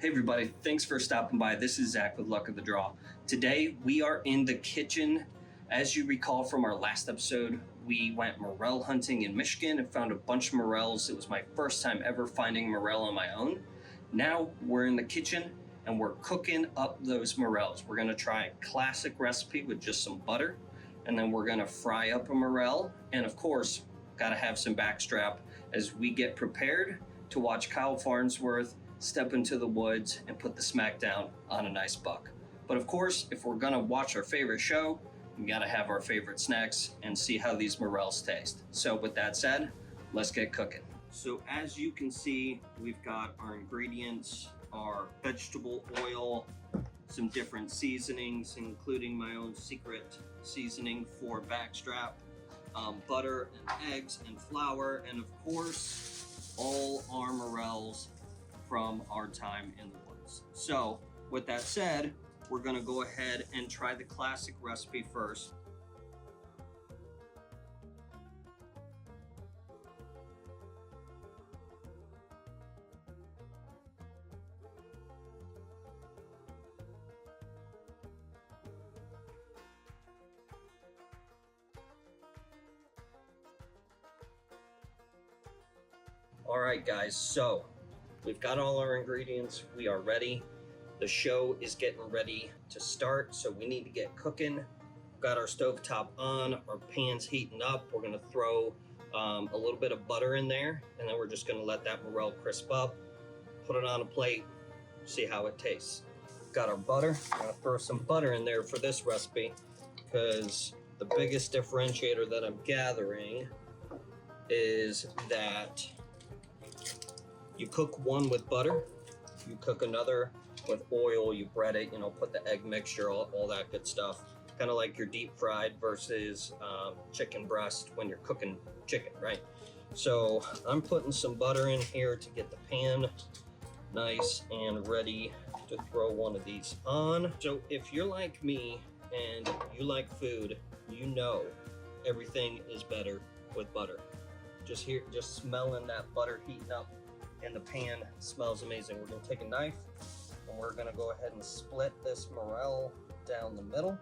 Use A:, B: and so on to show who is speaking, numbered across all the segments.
A: Hey everybody, thanks for stopping by. This is Zach with Luck of the Draw. Today we are in the kitchen. As you recall from our last episode, we went morel hunting in Michigan and found a bunch of morels. It was my first time ever finding morel on my own. Now we're in the kitchen and we're cooking up those morels. We're gonna try a classic recipe with just some butter, and then we're gonna fry up a morel. And of course, gotta have some backstrap as we get prepared to watch Kyle Farnsworth step into the woods and put the smack down on a nice buck. But of course, if we're gonna watch our favorite show, we gotta have our favorite snacks and see how these morels taste. So with that said, let's get cooking. So as you can see, we've got our ingredients, our vegetable oil, some different seasonings, including my own secret seasoning for backstrap, butter and eggs and flour, and of course, all our morels from our time in the woods. So with that said, we're gonna go ahead and try the classic recipe first. All right guys, so we've got all our ingredients, we are ready. The show is getting ready to start, so we need to get cooking. Got our stove top on, our pan's heating up. We're gonna throw a little bit of butter in there, and then we're just gonna let that morel crisp up, put it on a plate, see how it tastes. Got our butter, I'm gonna throw some butter in there for this recipe, because the biggest differentiator that I'm gathering is that you cook one with butter, you cook another with oil, you bread it, put the egg mixture, all that good stuff. Kind of like your deep fried versus chicken breast when you're cooking chicken, right? So I'm putting some butter in here to get the pan nice and ready to throw one of these on. So if you're like me and you like food, you know everything is better with butter. Just smelling that butter heating up in the pan smells amazing. We're gonna take a knife and we're gonna go ahead and split this morel down the middle.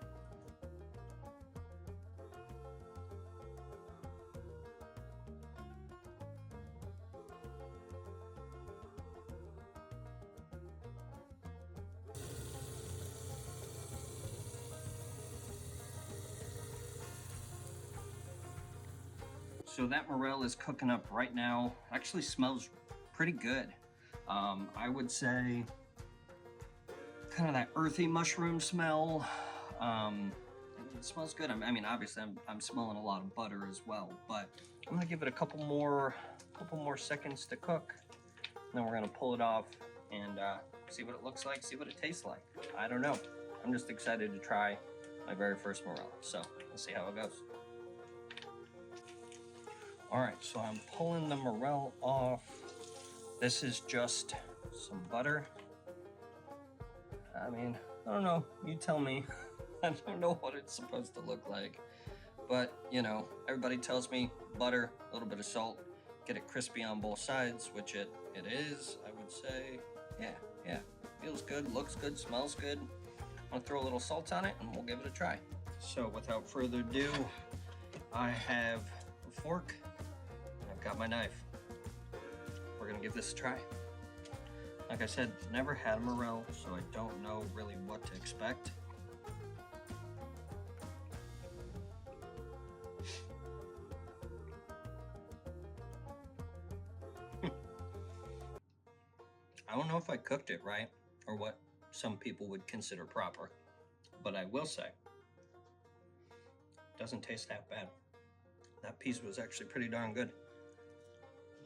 A: So that morel is cooking up right now. Actually smells pretty good. I would say kind of that earthy mushroom smell. It smells good. I mean, obviously I'm smelling a lot of butter as well, but I'm gonna give it a couple more seconds to cook. And then we're gonna pull it off and see what it looks like, see what it tastes like. I don't know. I'm just excited to try my very first morel. So we'll see how it goes. All right, so I'm pulling the morel off. This is just some butter. I mean, I don't know, you tell me. I don't know what it's supposed to look like, but everybody tells me butter, a little bit of salt, get it crispy on both sides, which it is, I would say. Yeah, feels good, looks good, smells good. I'm gonna throw a little salt on it and we'll give it a try. So without further ado, I have a fork and I've got my knife. We're gonna give this a try. Like I said, never had a morel, so I don't know really what to expect. I don't know if I cooked it right, or what some people would consider proper, but I will say, it doesn't taste that bad. That piece was actually pretty darn good.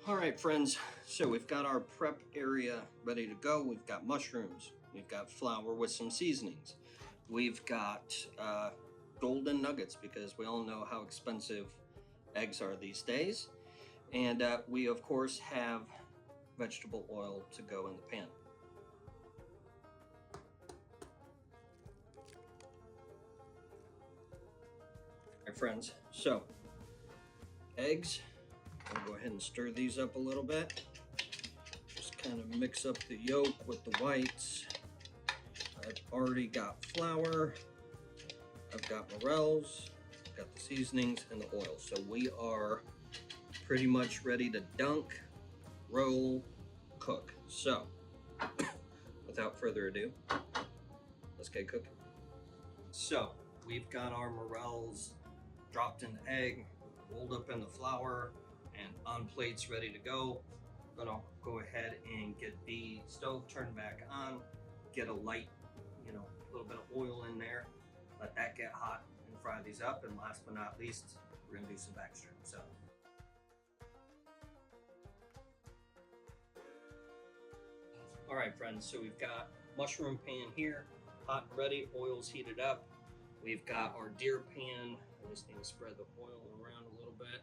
A: All right, friends, so we've got our prep area ready to go. We've got mushrooms, we've got flour with some seasonings, we've got golden nuggets, because we all know how expensive eggs are these days, and we of course have vegetable oil to go in the pan. All right, friends, so eggs, I'll go ahead and stir these up a little bit. Just kind of mix up the yolk with the whites. I've already got flour, I've got morels, I've got the seasonings and the oil. So we are pretty much ready to dunk, roll, cook. So without further ado, let's get cooking. So we've got our morels dropped in the egg, rolled up in the flour, and on plates ready to go. I'm gonna go ahead and get the stove turned back on, get a light, a little bit of oil in there, let that get hot and fry these up. And last but not least, we're gonna do some backstream. So all right, friends, so we've got mushroom pan here, hot and ready, oil's heated up. We've got our deer pan. I just need to spread the oil around a little bit.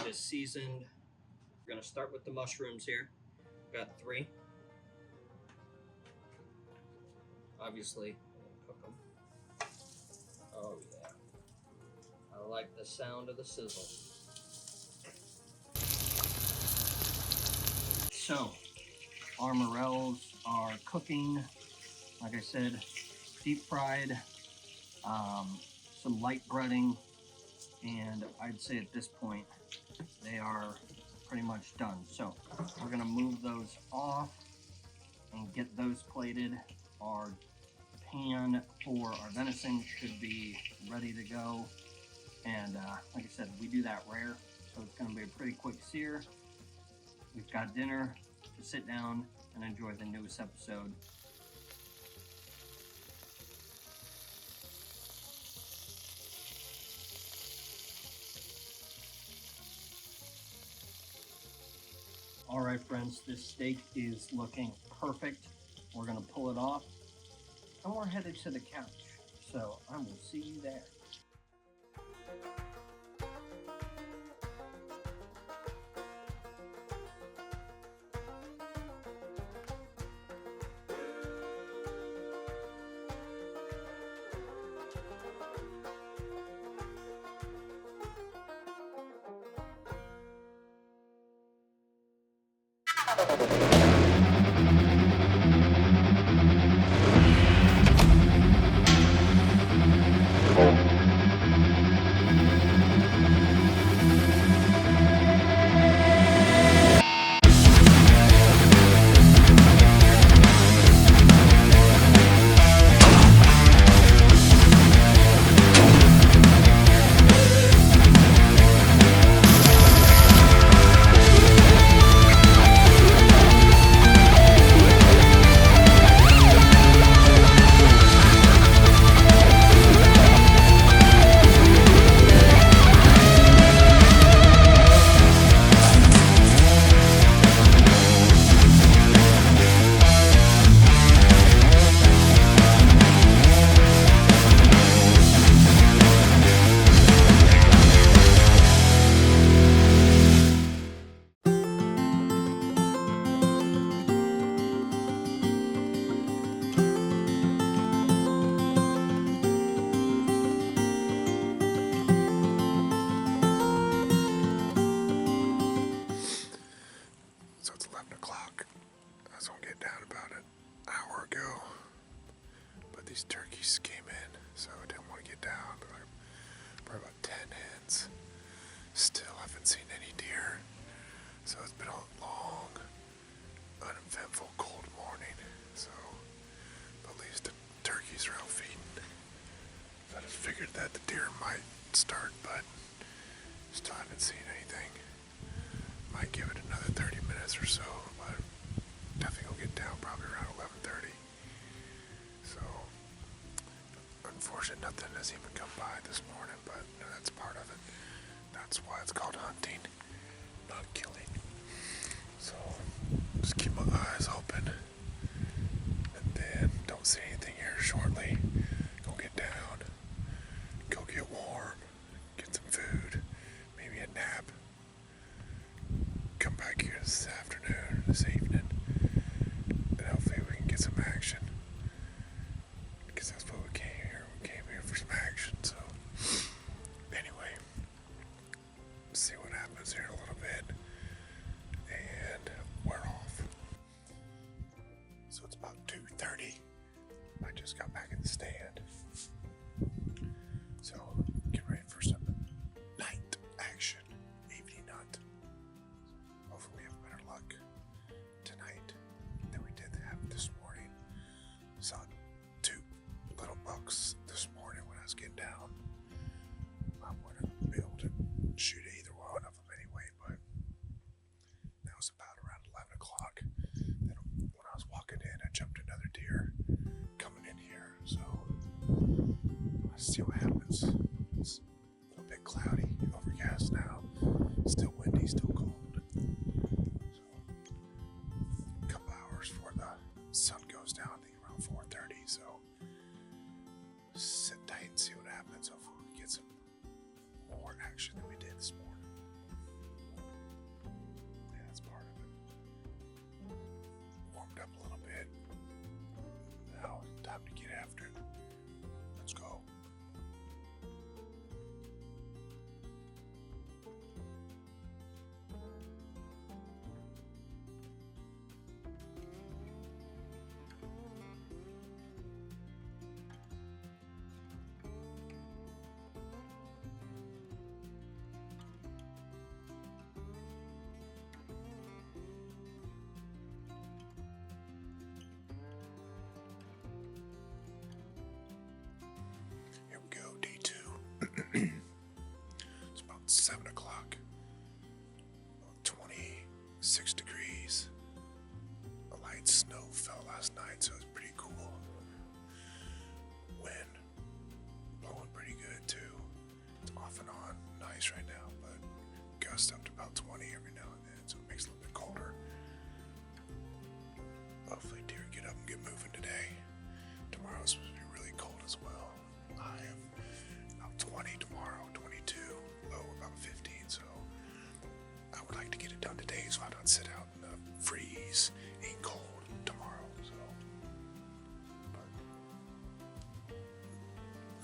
A: It is seasoned. We're gonna start with the mushrooms here. Got 3. Obviously, I'm gonna cook them. Oh yeah. I like the sound of the sizzle. So, our morels are cooking. Like I said, deep fried, some light breading, and I'd say at this point they are pretty much done. So we're gonna move those off and get those plated. Our pan for our venison should be ready to go, and like I said, we do that rare, so it's gonna be a pretty quick sear. We've got dinner to sit down and enjoy the newest episode. All right, friends, this steak is looking perfect. We're gonna pull it off, and we're headed to the couch. So I will see you there.
B: So it's 11 o'clock. I was gonna get down about an hour ago, but these turkeys came in, so I didn't want to get down. But probably about 10 hens. Still haven't seen any deer. So it's been a long, uneventful, cold morning. So at least the turkeys are out feeding. So I just figured that the deer might start, but still haven't seen anything. Might give it another 30 minutes or so, but definitely will get down probably around 11:30. So, unfortunately, nothing has even come by this morning, but that's part of it. That's why it's called hunting, not killing. So, just keep my eyes open, and then don't see anything here shortly. Go get down, go get warm, get some food, maybe a nap. Come back here this afternoon, this evening, and hopefully we can get some action. Because that's what we came here. We came here for some action. So, anyway, see what happens here in a little bit, and we're off. about 2:30. I just got back in the stand. So, get ready for some night action, evening hunt. Hopefully we have better luck tonight than we did have this morning. Saw 2 little bucks this morning when I was getting down. I wouldn't be able to shoot either one of them anyway, but that was about around 11 o'clock. Then when I was walking in, I jumped another deer coming in here, so let's see what happens. It's a little bit cloudy, overcast now, still windy, still cold. So a couple hours before the sun goes down, I think around 4:30, so sit tight and see what happens. Hopefully we get some more action than we did this morning. Yeah, that's part of it. Warmed up a little bit. Now time to get after it. Let's go. Here we go, day 2. It's about 7 o'clock. About 26 degrees. A light snow fell last night, so it was pretty cool. Wind blowing pretty good too. It's off and on, nice right now, but gusts up to about 20 every now and then, so it makes it a little bit colder. Hopefully deer get up and get moving today. Tomorrow's supposed to be really cold as well. High of about 20 tomorrow, 22, low about 15, so I would like to get it done today so I don't sit out in the freeze, ain't cold tomorrow, so. But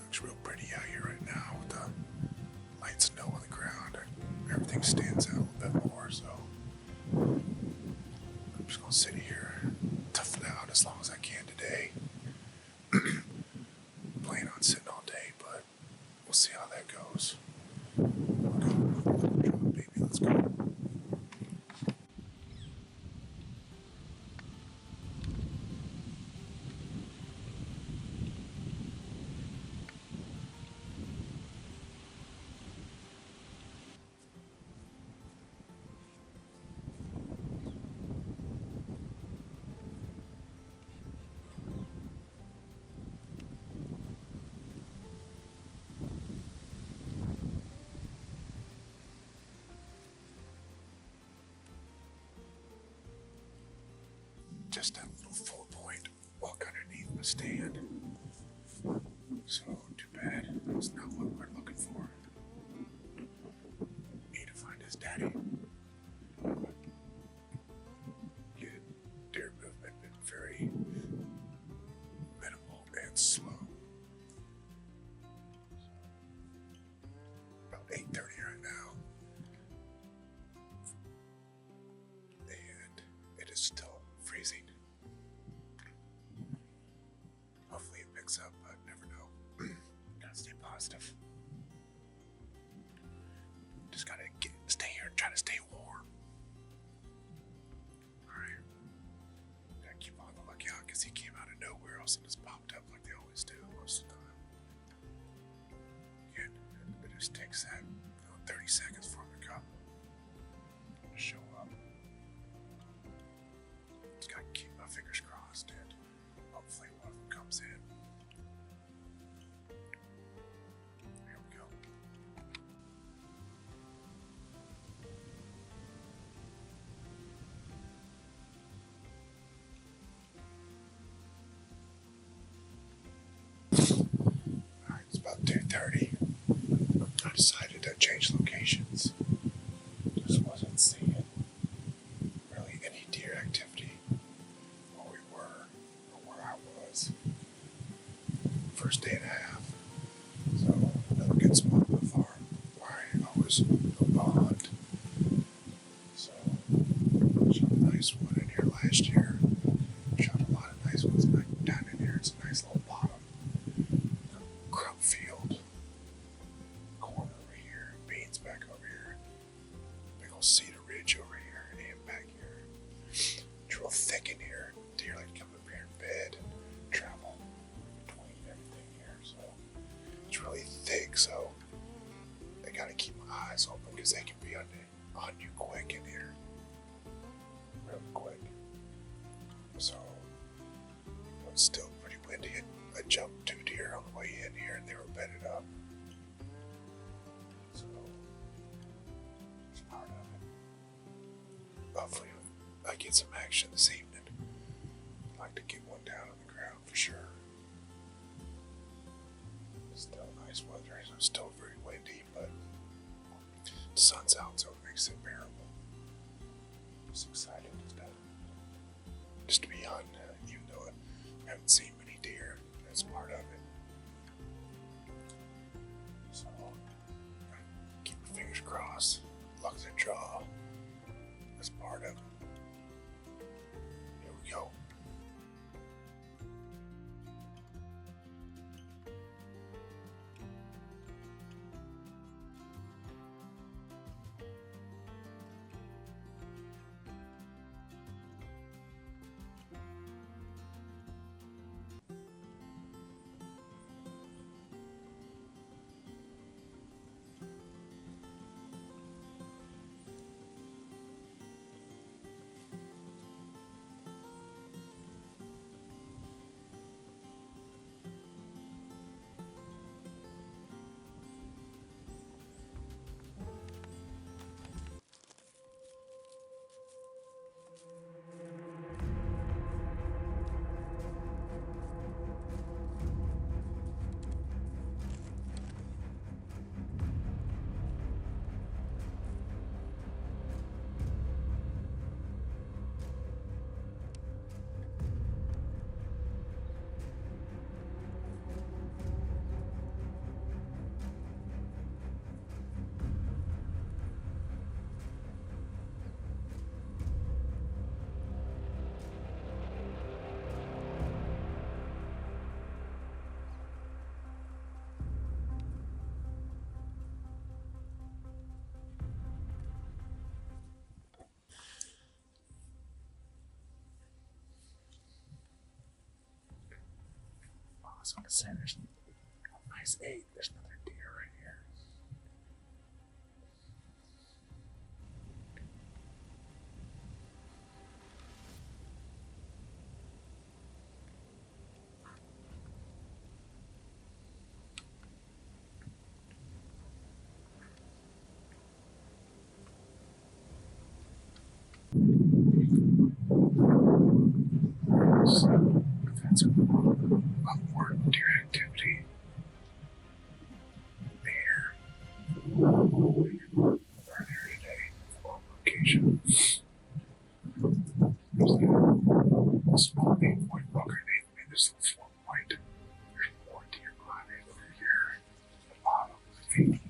B: looks real pretty out here right now with the light snow on the ground. Everything stands out a little bit more, so I'm just gonna sit here, tough it out as long as I can today. Plan on sitting all day, but we'll see how that goes. Go, baby, let's go. Just that little 4-point walk underneath my stand. So, too bad. That's not what we're looking for. Need to find his daddy. Good deer movement, been very minimal and slow. About 8:30 right now. And it is still freezing. Hopefully it picks up, but never know. Gotta stay positive. Just gotta stay here and try to stay warm. Alright. Gotta keep on the lookout because he came out of nowhere else and just popped up like they always do most of the time. Again, it just takes that 30 seconds for him to come. To show up. Just gotta keep my fingers crossed and hopefully one of them comes in. Here we go. Alright, it's about 2:30. I decided to change locations. Just wasn't seeing really any deer activity where we were or where I was. First day and a half. So another good spot on the farm where I always go hunt. So shot a nice one in here last year. Shot a lot of nice it's still pretty windy. I jumped 2 deer on the way in here and they were bedded up. So, it's part of it. Hopefully I get some action this evening. I'd like to get one down on the ground for sure. It's still nice weather. It's still very windy, but the sun's out, so it makes it bearable. I'm just excited just to be on, even though I haven't seen many deer. That's part of it. So, keep my fingers crossed. Luck of the draw. That's part of it. Here we go. I was gonna say there's a nice 8. There's another deer right here. So we've had some upward deer activity there earlier today on location. There's a small 8-point buck underneath me. This little 4-point. There's more deer climbing over here at the bottom of the feet.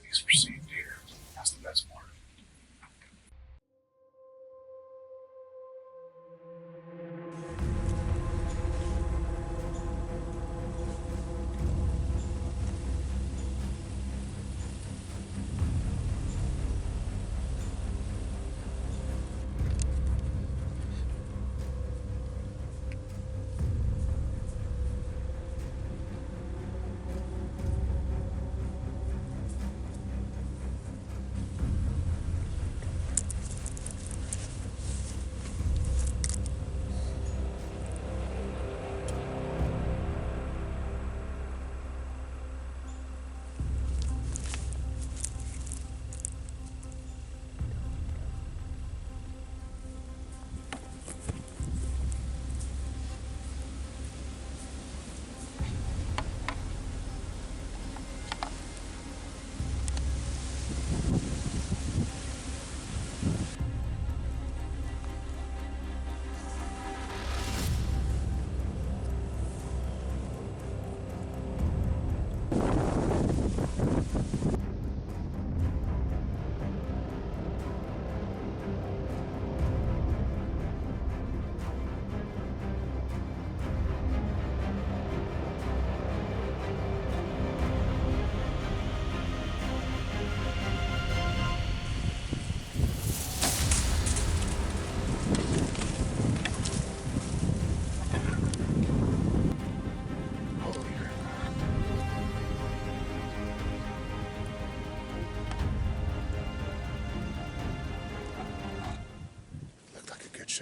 B: These received here. That's the best part.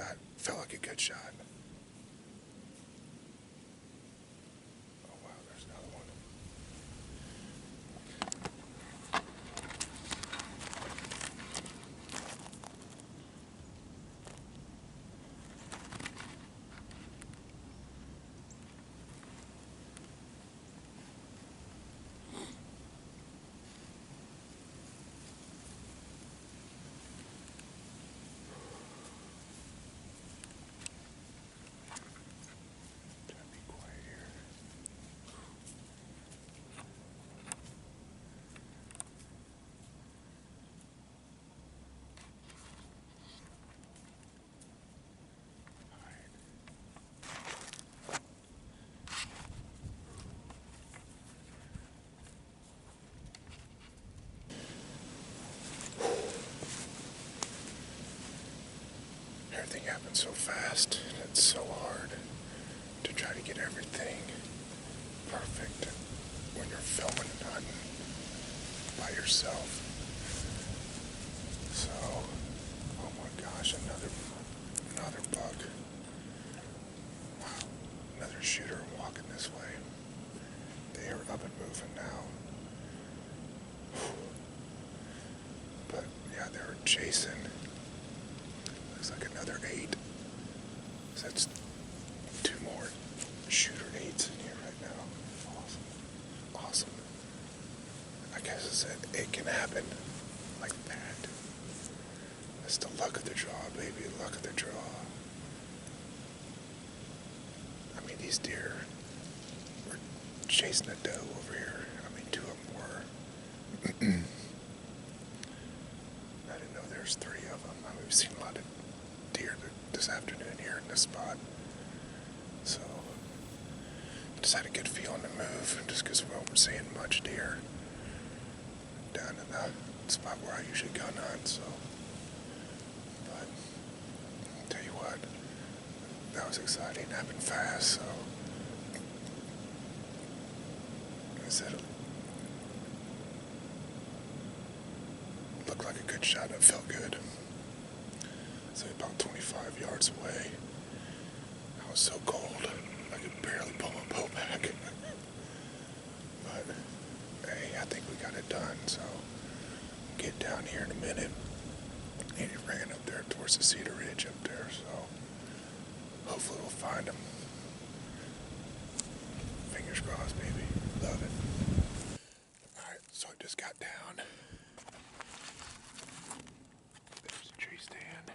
B: shot. Felt like a good shot. Oh wow, there's another one. Everything happens so fast. It's so hard to try to get everything perfect when you're filming and hunting by yourself. So, oh my gosh, another buck. Wow, another shooter walking this way. They are up and moving now. But yeah, they were chasing. Looks like another 8. So that's 2 more shooter 8s in here right now. Awesome. I guess it can happen like that. That's the luck of the draw, baby. Luck of the draw. I mean, these deer were chasing a doe over here. I mean, 2 of them were. I didn't know there's 3 of them. I mean, we've seen a lot of deer this afternoon here in this spot. So, I just had a good feeling to move just because we weren't seeing much deer down in the spot where I usually gun hunt. So, but I'll tell you what, that was exciting. It happened fast. So, I said it looked like a good shot. It felt good. So about 25 yards away. I was so cold, I could barely pull my bow back. But, hey, I think we got it done, so get down here in a minute. And he ran up there towards the Cedar Ridge up there, so hopefully we'll find him. Fingers crossed, baby. Love it. Alright, so I just got down. There's a tree stand.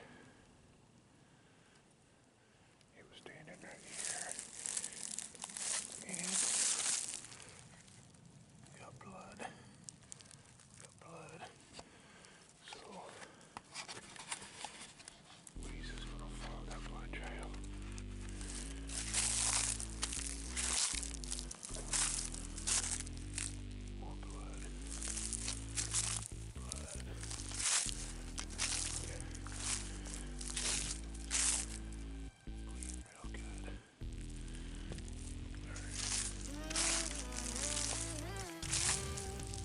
B: He was standing right here. And got blood. So Louise is gonna follow that blood trail. More blood. Yeah. Bleeding real good.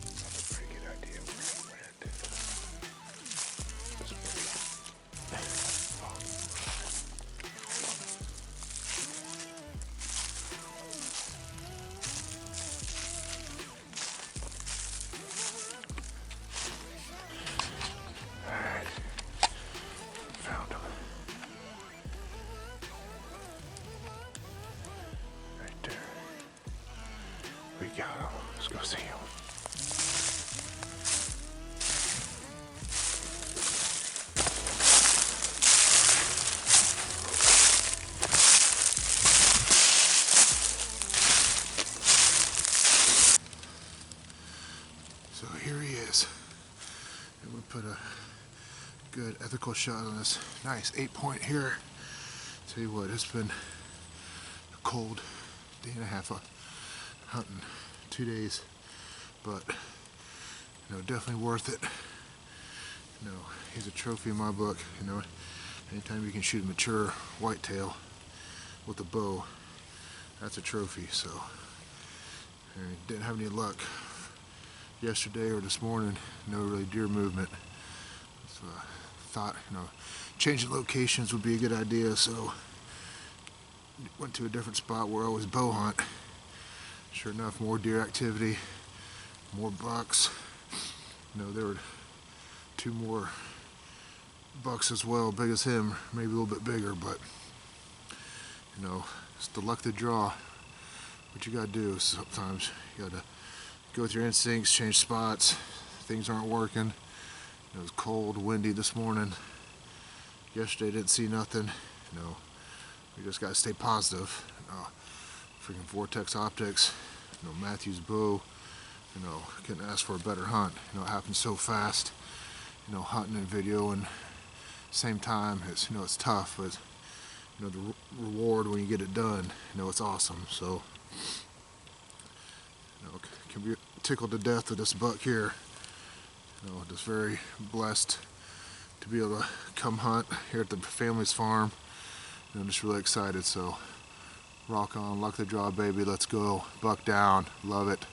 B: That's a pretty good idea where he went. It's pretty long. Alright. Found him. Right there. We got him. Let's go see him. So here he is. And we put a good ethical shot on this nice 8-point here. Tell you what, it's been a cold day and a half of hunting, 2 days, but definitely worth it. He's a trophy in my book. Anytime you can shoot a mature whitetail with a bow, that's a trophy. So, didn't have any luck yesterday or this morning. No really deer movement. So I thought, changing locations would be a good idea, so went to a different spot where I was bow hunt. Sure enough, more deer activity, more bucks. You know, there were 2 more bucks as well, big as him, maybe a little bit bigger, but you know, it's the luck of the draw. What you gotta do is sometimes you gotta go with your instincts, change spots. Things aren't working. It was cold, windy this morning. Yesterday didn't see nothing. You know, we just gotta stay positive. Freaking Vortex Optics, you know, Matthew's bow. You know, couldn't ask for a better hunt. You know, it happened so fast. You know, hunting and videoing same time. It's, you know, it's tough, but you know, the reward when you get it done, you know, it's awesome. So, you know, can be tickled to death with this buck here. You know, just very blessed to be able to come hunt here at the family's farm. And I'm just really excited. So, rock on, luck of the draw, baby. Let's go. Buck down. Love it.